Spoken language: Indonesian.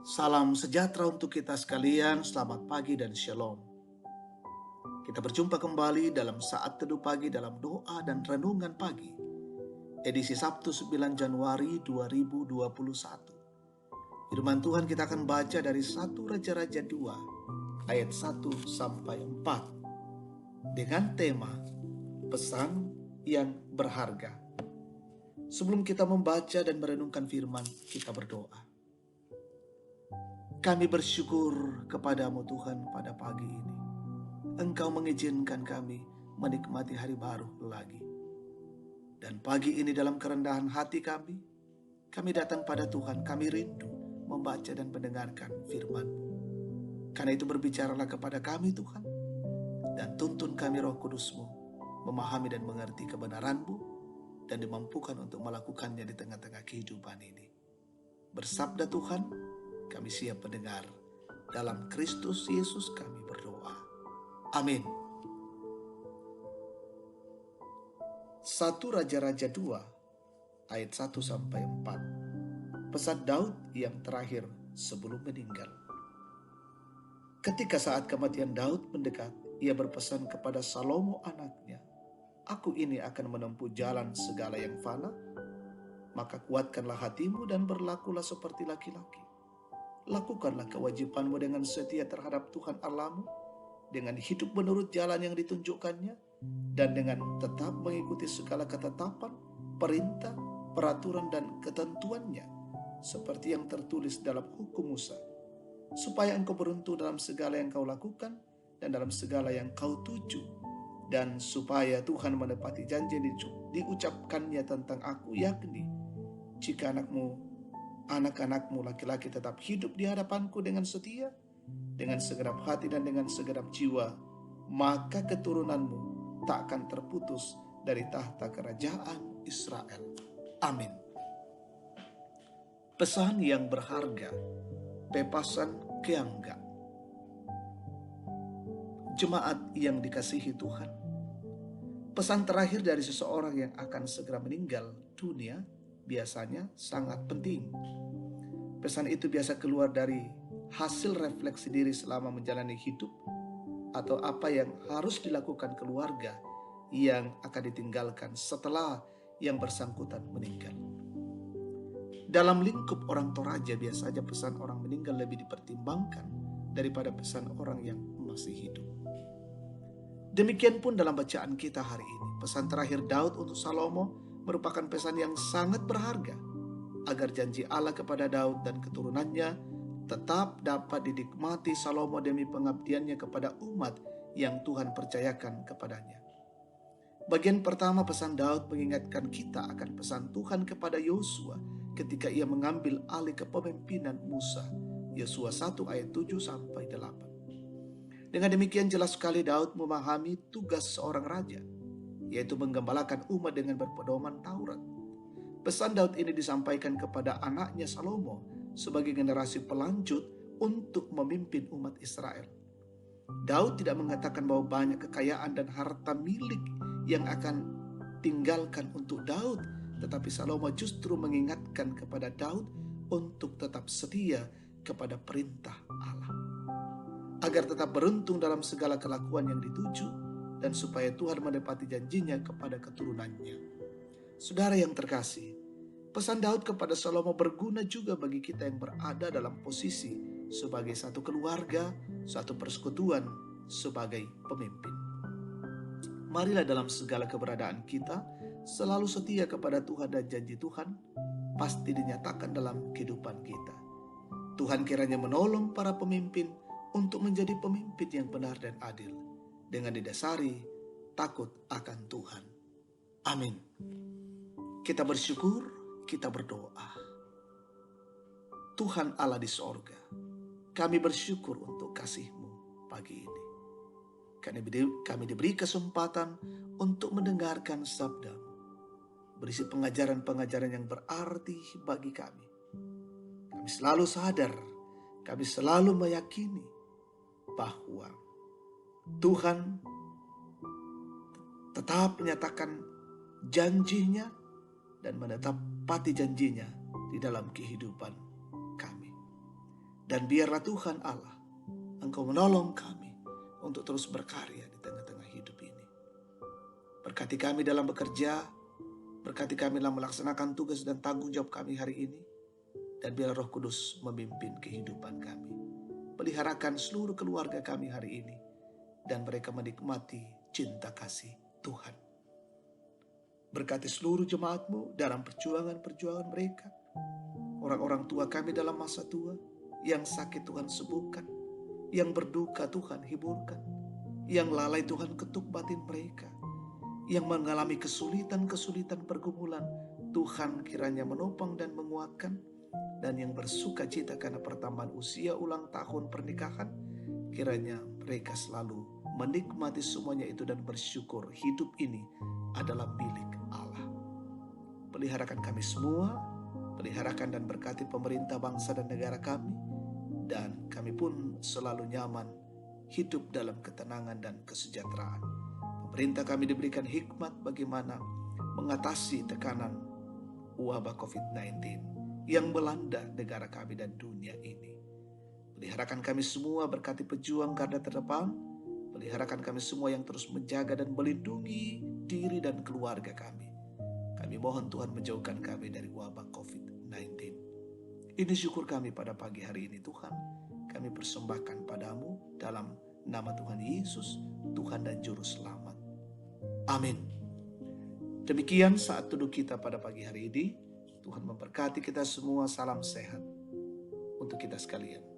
Salam sejahtera untuk kita sekalian, selamat pagi dan shalom. Kita berjumpa kembali dalam saat teduh pagi dalam doa dan renungan pagi. Edisi Sabtu 9 Januari 2021. Firman Tuhan kita akan baca dari 1 Raja-Raja 2 ayat 1 sampai 4 dengan tema pesan yang berharga. Sebelum kita membaca dan merenungkan firman, kita berdoa. Kami bersyukur kepadamu Tuhan pada pagi ini. Engkau mengizinkan kami menikmati hari baru lagi. Dan pagi ini dalam kerendahan hati kami datang pada Tuhan, kami rindu membaca dan mendengarkan firman-Mu. Karena itu berbicaralah kepada kami Tuhan, dan tuntun kami Roh Kudus-Mu, memahami dan mengerti kebenaran-Mu, dan dimampukan untuk melakukannya di tengah-tengah kehidupan ini. Bersabda Tuhan, kami siap mendengar. Dalam Kristus Yesus kami berdoa. Amin. 1 Raja-Raja 2 ayat 1 sampai 4. Pesan Daud yang terakhir sebelum meninggal. Ketika saat kematian Daud mendekat, ia berpesan kepada Salomo anaknya, "Aku ini akan menempuh jalan segala yang fana, maka kuatkanlah hatimu dan berlakulah seperti laki-laki. Lakukanlah kewajibanmu dengan setia terhadap Tuhan Allahmu, dengan hidup menurut jalan yang ditunjukkannya, dan dengan tetap mengikuti segala ketetapan, perintah, peraturan, dan ketentuannya, seperti yang tertulis dalam hukum Musa, supaya engkau beruntung dalam segala yang kau lakukan, dan dalam segala yang kau tuju, dan supaya Tuhan menepati janji yang diucapkannya tentang aku, yakni, jika anak-anakmu laki-laki tetap hidup di hadapanku dengan setia, dengan segenap hati dan dengan segenap jiwa, maka keturunanmu tak akan terputus dari tahta kerajaan Israel." Amin. Pesan yang berharga, pepasan keangga. Jemaat yang dikasihi Tuhan, pesan terakhir dari seseorang yang akan segera meninggal dunia biasanya sangat penting. Pesan itu biasa keluar dari hasil refleksi diri selama menjalani hidup, atau apa yang harus dilakukan keluarga yang akan ditinggalkan setelah yang bersangkutan meninggal. Dalam lingkup orang Toraja, biasanya pesan orang meninggal lebih dipertimbangkan daripada pesan orang yang masih hidup. Demikian pun dalam bacaan kita hari ini, pesan terakhir Daud untuk Salomo merupakan pesan yang sangat berharga, agar janji Allah kepada Daud dan keturunannya tetap dapat dinikmati Salomo demi pengabdiannya kepada umat yang Tuhan percayakan kepadanya. Bagian pertama pesan Daud mengingatkan kita akan pesan Tuhan kepada Yosua ketika ia mengambil alih kepemimpinan Musa. Yosua 1 ayat 7 sampai 8. Dengan demikian jelas sekali Daud memahami tugas seorang raja, yaitu menggembalakan umat dengan berpedoman Taurat. Pesan Daud ini disampaikan kepada anaknya Salomo sebagai generasi pelanjut untuk memimpin umat Israel. Daud tidak mengatakan bahwa banyak kekayaan dan harta milik yang akan tinggalkan untuk Daud, tetapi Salomo justru mengingatkan kepada Daud untuk tetap setia kepada perintah Allah, agar tetap beruntung dalam segala kelakuan yang dituju, dan supaya Tuhan menepati janjinya kepada keturunannya. Saudara yang terkasih, pesan Daud kepada Salomo berguna juga bagi kita yang berada dalam posisi sebagai satu keluarga, satu persekutuan, sebagai pemimpin. Marilah dalam segala keberadaan kita selalu setia kepada Tuhan, dan janji Tuhan pasti dinyatakan dalam kehidupan kita. Tuhan kiranya menolong para pemimpin untuk menjadi pemimpin yang benar dan adil, dengan didasari takut akan Tuhan. Amin. Kita bersyukur, kita berdoa. Tuhan Allah di sorga, kami bersyukur untuk kasih-Mu pagi ini. Kami diberi kesempatan untuk mendengarkan sabda-Mu, berisi pengajaran-pengajaran yang berarti bagi kami. Kami selalu sadar, kami selalu meyakini bahwa Tuhan tetap menyatakan janjinya dan menepati janjinya di dalam kehidupan kami. Dan biarlah Tuhan Allah, Engkau menolong kami untuk terus berkarya di tengah-tengah hidup ini. Berkati kami dalam bekerja, berkati kami dalam melaksanakan tugas dan tanggung jawab kami hari ini. Dan biarlah Roh Kudus memimpin kehidupan kami. Peliharakan seluruh keluarga kami hari ini. Dan mereka menikmati cinta kasih Tuhan. Berkati seluruh jemaat-Mu dalam perjuangan-perjuangan mereka. Orang-orang tua kami dalam masa tua, yang sakit Tuhan sembuhkan, yang berduka Tuhan hiburkan, yang lalai Tuhan ketuk batin mereka, yang mengalami kesulitan-kesulitan pergumulan, Tuhan kiranya menopang dan menguatkan, dan yang bersuka cita karena pertambahan usia ulang tahun pernikahan, kiranya mereka selalu menikmati semuanya itu dan bersyukur hidup ini adalah milik Allah. Peliharakan kami semua, peliharakan dan berkati pemerintah bangsa dan negara kami, dan kami pun selalu nyaman hidup dalam ketenangan dan kesejahteraan. Pemerintah kami diberikan hikmat bagaimana mengatasi tekanan wabah COVID-19 yang melanda negara kami dan dunia ini. Peliharakan kami semua, berkati pejuang garda terdepan. Peliharakan kami semua yang terus menjaga dan melindungi diri dan keluarga kami. Kami mohon Tuhan menjauhkan kami dari wabah COVID-19. Ini syukur kami pada pagi hari ini Tuhan. Kami persembahkan padamu dalam nama Tuhan Yesus, Tuhan dan Juru Selamat. Amin. Demikian saat teduh kita pada pagi hari ini. Tuhan memberkati kita semua. Salam sehat untuk kita sekalian.